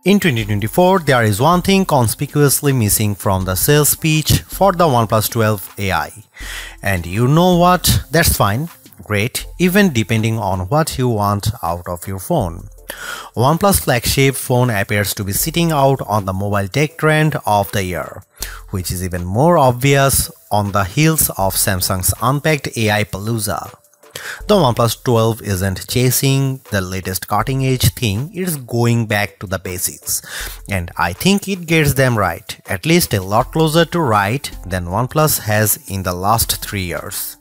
In 2024, there is one thing conspicuously missing from the sales pitch for the OnePlus 12 AI. And you know what? That's fine, great, even depending on what you want out of your phone. OnePlus flagship phone appears to be sitting out on the mobile tech trend of the year, which is even more obvious on the heels of Samsung's unpacked AI Palooza. The OnePlus 12 isn't chasing the latest cutting-edge thing, it's going back to the basics. And I think it gets them right, at least a lot closer to right than OnePlus has in the last 3 years.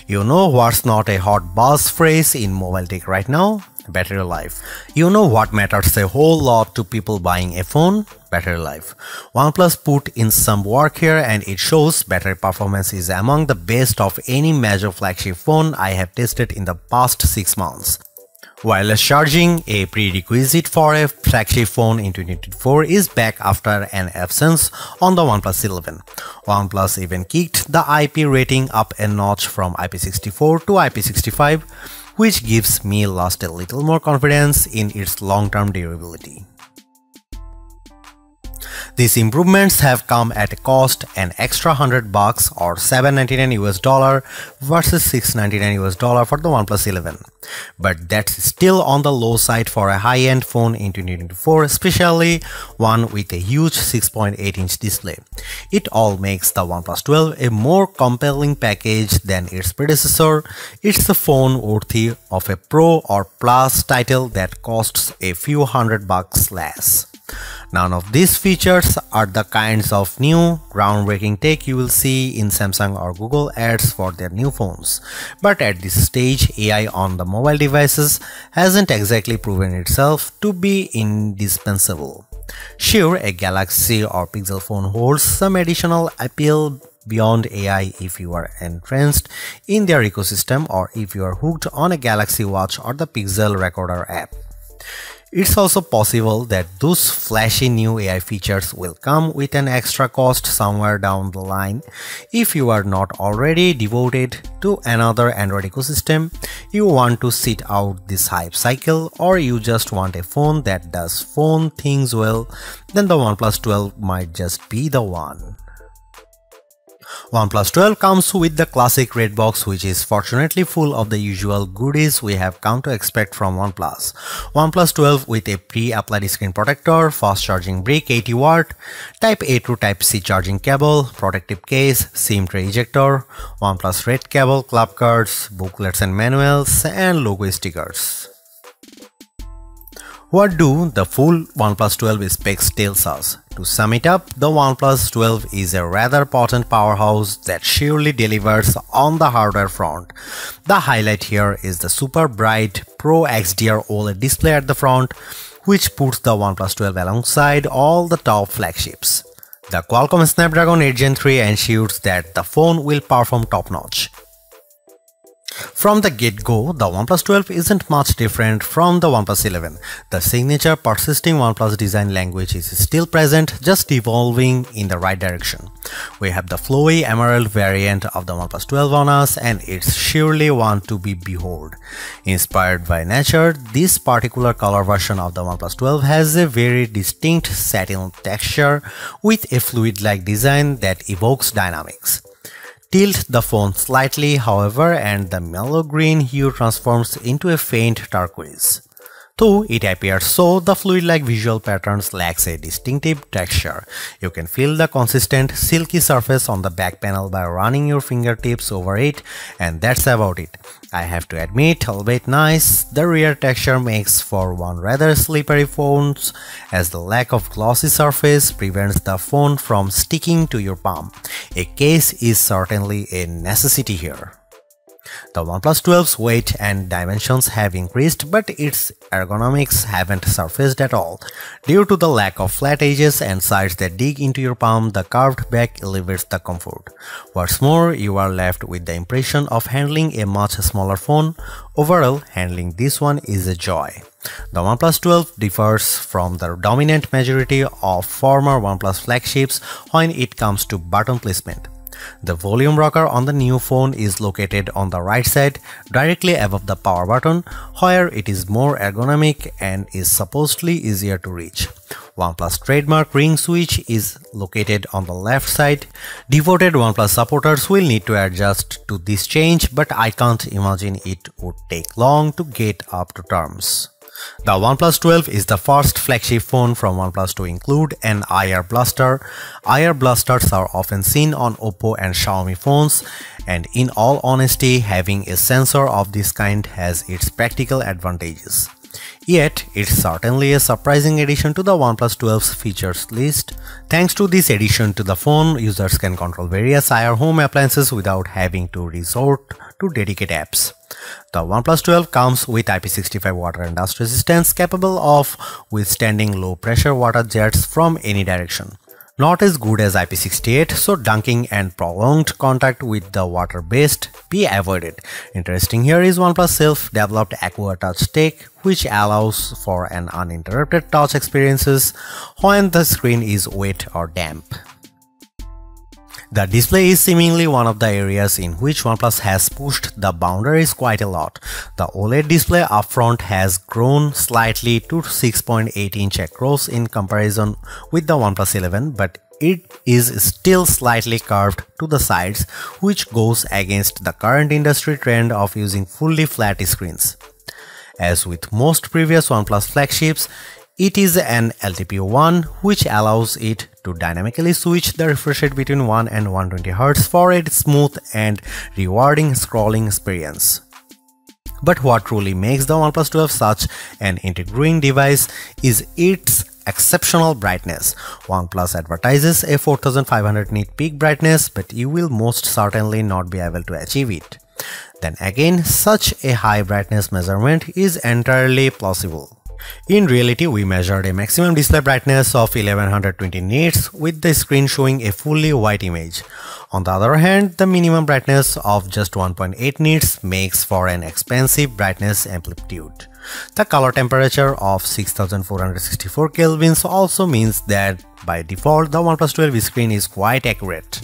You know what's not a hot buzz phrase in mobile tech right now? Battery life. You know what matters a whole lot to people buying a phone? Battery life. OnePlus put in some work here and it shows battery performance is among the best of any major flagship phone I have tested in the past 6 months. Wireless charging, a prerequisite for a flagship phone in 2024, is back after an absence on the OnePlus 11. OnePlus even kicked the IP rating up a notch from IP64 to IP65, which gives me a little more confidence in its long-term durability. These improvements have come at a cost an extra $100 or $799 US versus $699 US for the OnePlus 11. But that's still on the low side for a high-end phone in 2024, especially one with a huge 6.8-inch display. It all makes the OnePlus 12 a more compelling package than its predecessor. It's a phone worthy of a Pro or Plus title that costs a few $100 less. None of these features are the kinds of new, groundbreaking tech you will see in Samsung or Google ads for their new phones. But at this stage, AI on the mobile devices hasn't exactly proven itself to be indispensable. Sure, a Galaxy or Pixel phone holds some additional appeal beyond AI if you are entrenched in their ecosystem or if you are hooked on a Galaxy Watch or the Pixel Recorder app. It's also possible that those flashy new AI features will come with an extra cost somewhere down the line. If you are not already devoted to another Android ecosystem, you want to sit out this hype cycle, or you just want a phone that does phone things well, then the OnePlus 12 might just be the one. OnePlus 12 comes with the classic red box, which is fortunately full of the usual goodies we have come to expect from OnePlus. OnePlus 12 with a pre-applied screen protector, fast charging brick 80 watt, Type A to Type C charging cable, protective case, SIM tray ejector, OnePlus red cable, club cards, booklets and manuals, and logo stickers. What do the full OnePlus 12 specs tell us? To sum it up, the OnePlus 12 is a rather potent powerhouse that surely delivers on the hardware front. The highlight here is the super bright Pro XDR OLED display at the front, which puts the OnePlus 12 alongside all the top flagships. The Qualcomm Snapdragon 8 Gen 3 ensures that the phone will perform top-notch. From the get-go, the OnePlus 12 isn't much different from the OnePlus 11. The signature persisting OnePlus design language is still present, just evolving in the right direction. We have the flowy emerald variant of the OnePlus 12 on us, and it's surely one to be behold. Inspired by nature, this particular color version of the OnePlus 12 has a very distinct satin texture with a fluid-like design that evokes dynamics. Tilt the phone slightly, however, and the mellow green hue transforms into a faint turquoise. Though it appears so, the fluid-like visual patterns lacks a distinctive texture. You can feel the consistent, silky surface on the back panel by running your fingertips over it, and that's about it. I have to admit, albeit nice, the rear texture makes for one rather slippery phone, as the lack of glossy surface prevents the phone from sticking to your palm. A case is certainly a necessity here. The OnePlus 12's weight and dimensions have increased, but its ergonomics haven't surfaced at all. Due to the lack of flat edges and sides that dig into your palm, the curved back elevates the comfort. What's more, you are left with the impression of handling a much smaller phone. Overall, handling this one is a joy. The OnePlus 12 differs from the dominant majority of former OnePlus flagships when it comes to button placement. The volume rocker on the new phone is located on the right side, directly above the power button, where it is more ergonomic and is supposedly easier to reach. OnePlus trademark ring switch is located on the left side. Devoted OnePlus supporters will need to adjust to this change, but I can't imagine it would take long to get up to terms. The OnePlus 12 is the first flagship phone from OnePlus to include an IR blaster. IR blasters are often seen on Oppo and Xiaomi phones, and in all honesty, having a sensor of this kind has its practical advantages. Yet, it's certainly a surprising addition to the OnePlus 12's features list. Thanks to this addition to the phone, users can control various IR home appliances without having to resort to dedicated apps. The OnePlus 12 comes with IP65 water and dust resistance, capable of withstanding low pressure water jets from any direction. Not as good as IP68, so dunking and prolonged contact with the water best be avoided. Interesting here is OnePlus self-developed Aqua Touch tech, which allows for an uninterrupted touch experiences when the screen is wet or damp. The display is seemingly one of the areas in which OnePlus has pushed the boundaries quite a lot. The OLED display upfront has grown slightly to 6.8-inch across in comparison with the OnePlus 11, but it is still slightly curved to the sides, which goes against the current industry trend of using fully flat screens. As with most previous OnePlus flagships, it is an LTPO1, which allows it to dynamically switch the refresh rate between 1 and 120 Hz for a smooth and rewarding scrolling experience. But what truly makes the OnePlus 12 such an intriguing device is its exceptional brightness. OnePlus advertises a 4500 nit peak brightness, but you will most certainly not be able to achieve it. Then again, such a high brightness measurement is entirely plausible. In reality, we measured a maximum display brightness of 1120 nits with the screen showing a fully white image. On the other hand, the minimum brightness of just 1.8 nits makes for an expensive brightness amplitude. The color temperature of 6464 kelvins also means that by default the OnePlus 12 screen is quite accurate.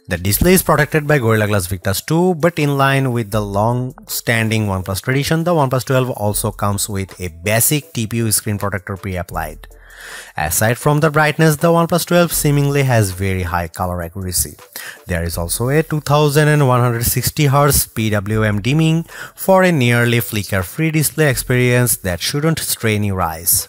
The display is protected by Gorilla Glass Victus 2, but in line with the long-standing OnePlus tradition, the OnePlus 12 also comes with a basic TPU screen protector pre-applied. Aside from the brightness, the OnePlus 12 seemingly has very high color accuracy. There is also a 2160 Hz PWM dimming for a nearly flicker-free display experience that shouldn't strain your eyes.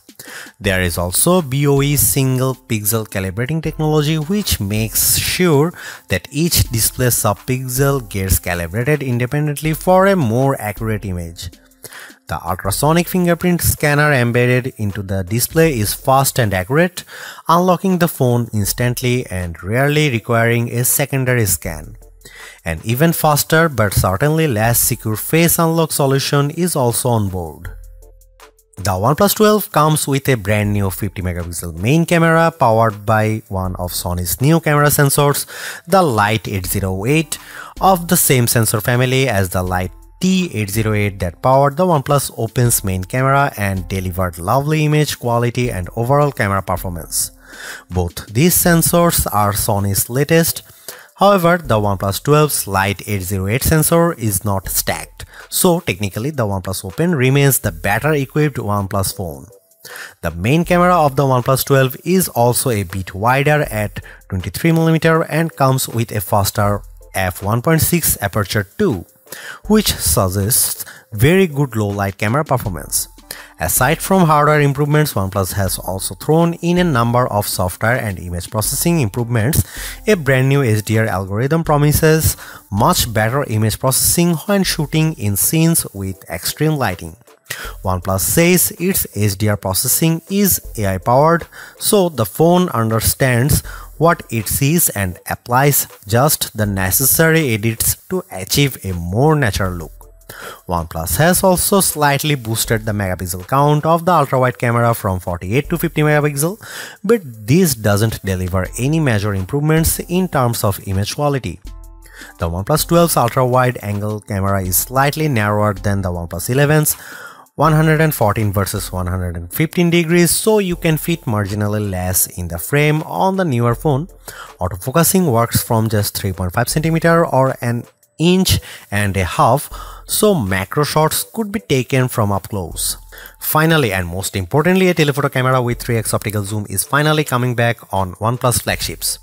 There is also BOE single pixel calibrating technology, which makes sure that each display subpixel gets calibrated independently for a more accurate image. The ultrasonic fingerprint scanner embedded into the display is fast and accurate, unlocking the phone instantly and rarely requiring a secondary scan. An even faster but certainly less secure face unlock solution is also on board. The OnePlus 12 comes with a brand new 50 megapixel main camera powered by one of Sony's new camera sensors, the Light 808, of the same sensor family as the Light T808 that powered the OnePlus Open's main camera and delivered lovely image quality and overall camera performance. Both these sensors are Sony's latest. However, the OnePlus 12's Light 808 sensor is not stacked, so technically the OnePlus Open remains the better equipped OnePlus phone. The main camera of the OnePlus 12 is also a bit wider at 23mm and comes with a faster f1.6 aperture too, which suggests very good low light camera performance. Aside from hardware improvements, OnePlus has also thrown in a number of software and image processing improvements. A brand new HDR algorithm promises much better image processing when shooting in scenes with extreme lighting. OnePlus says its HDR processing is AI powered, so the phone understands what it sees and applies just the necessary edits to achieve a more natural look. OnePlus has also slightly boosted the megapixel count of the ultra-wide camera from 48 to 50 megapixel, but this doesn't deliver any major improvements in terms of image quality. The OnePlus 12's ultra-wide angle camera is slightly narrower than the OnePlus 11's, 114 versus 115 degrees, so you can fit marginally less in the frame on the newer phone. Autofocusing works from just 3.5 cm or an inch and a half, so macro shots could be taken from up close. Finally, and most importantly, a telephoto camera with 3x optical zoom is finally coming back on OnePlus flagships.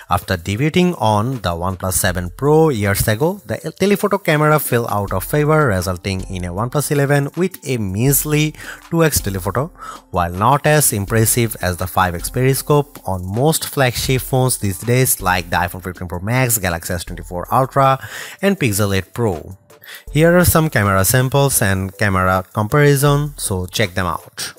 After debuting on the OnePlus 7 Pro years ago, the telephoto camera fell out of favor, resulting in a OnePlus 11 with a measly 2x telephoto. While not as impressive as the 5x periscope on most flagship phones these days like the iPhone 15 Pro Max, Galaxy S24 Ultra and Pixel 8 Pro. Here are some camera samples and camera comparison, so check them out.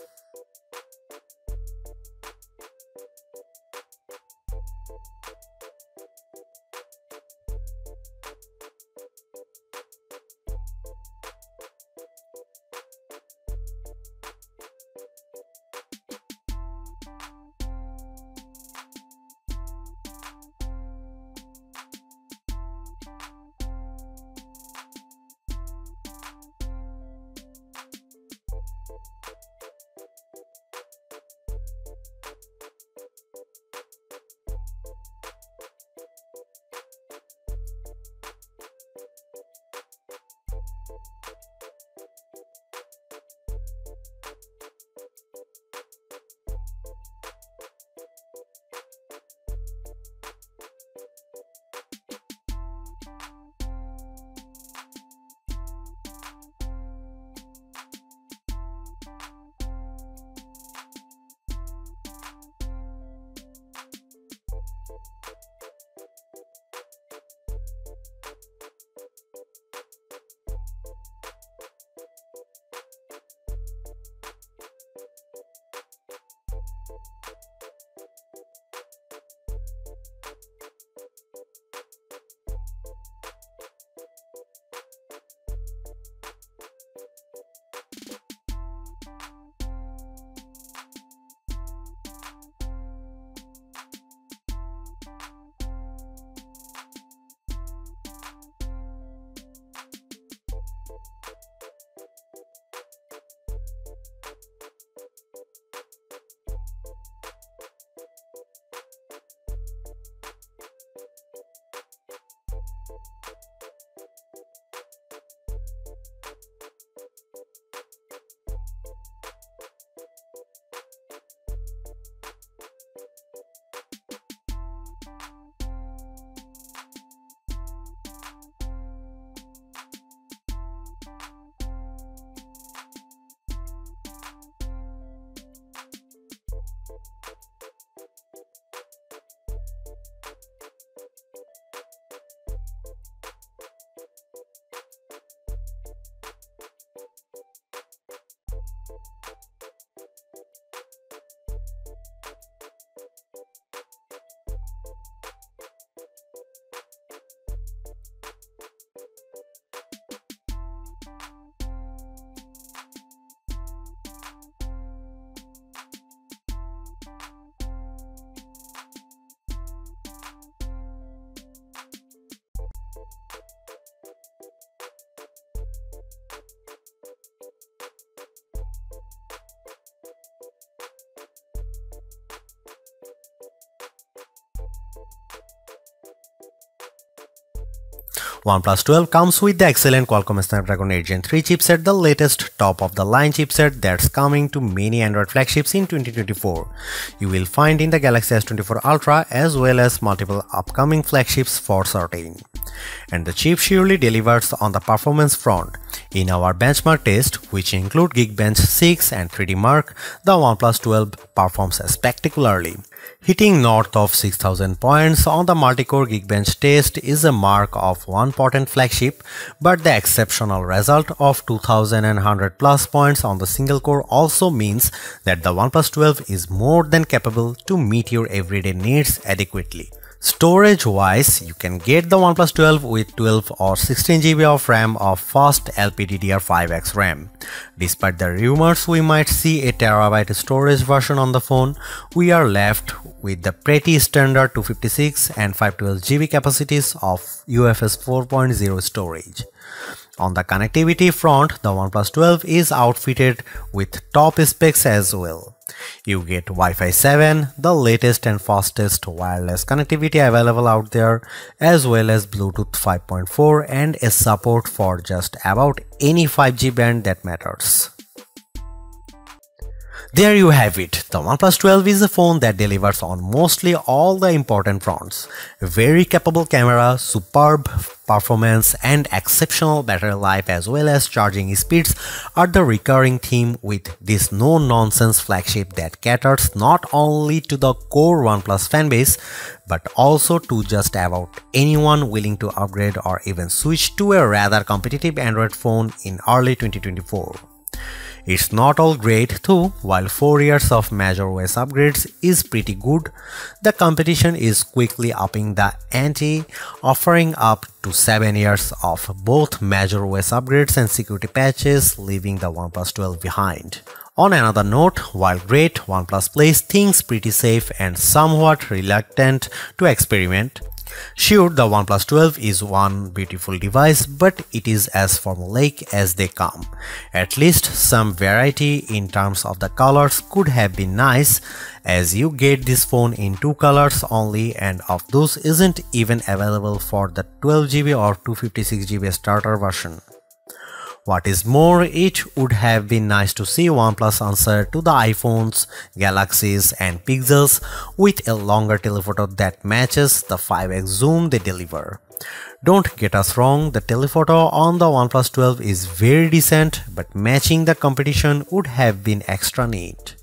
OnePlus 12 comes with the excellent Qualcomm Snapdragon 8 Gen 3 chipset, the latest top-of-the-line chipset that's coming to many Android flagships in 2024. You will find in the Galaxy S24 Ultra as well as multiple upcoming flagships for certain. And the chip surely delivers on the performance front. In our benchmark test, which include Geekbench 6 and 3D Mark, the OnePlus 12 performs spectacularly. Hitting north of 6000 points on the multi-core Geekbench test is a mark of one potent flagship, but the exceptional result of 2100 plus points on the single core also means that the OnePlus 12 is more than capable to meet your everyday needs adequately. Storage-wise, you can get the OnePlus 12 with 12 or 16 GB of RAM of fast LPDDR5X RAM. Despite the rumors we might see a terabyte storage version on the phone, we are left with the pretty standard 256 and 512 GB capacities of UFS 4.0 storage. On the connectivity front, the OnePlus 12 is outfitted with top specs as well. You get Wi-Fi 7, the latest and fastest wireless connectivity available out there, as well as Bluetooth 5.4 and a support for just about any 5G band that matters. There you have it. The OnePlus 12 is a phone that delivers on mostly all the important fronts. Very capable camera, superb performance and exceptional battery life as well as charging speeds are the recurring theme with this no-nonsense flagship that caters not only to the core OnePlus fanbase but also to just about anyone willing to upgrade or even switch to a rather competitive Android phone in early 2024. It's not all great too. While 4 years of major OS upgrades is pretty good, the competition is quickly upping the ante, offering up to 7 years of both major OS upgrades and security patches, leaving the OnePlus 12 behind. On another note, while great, OnePlus plays things pretty safe and somewhat reluctant to experiment. Sure, the OnePlus 12 is one beautiful device, but it is as formulaic as they come. At least some variety in terms of the colors could have been nice, as you get this phone in 2 colors only, and of those isn't even available for the 12GB or 256GB starter version. What is more, it would have been nice to see OnePlus answer to the iPhones, Galaxies and Pixels with a longer telephoto that matches the 5x zoom they deliver. Don't get us wrong, the telephoto on the OnePlus 12 is very decent, but matching the competition would have been extra neat.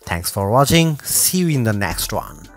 Thanks for watching, see you in the next one.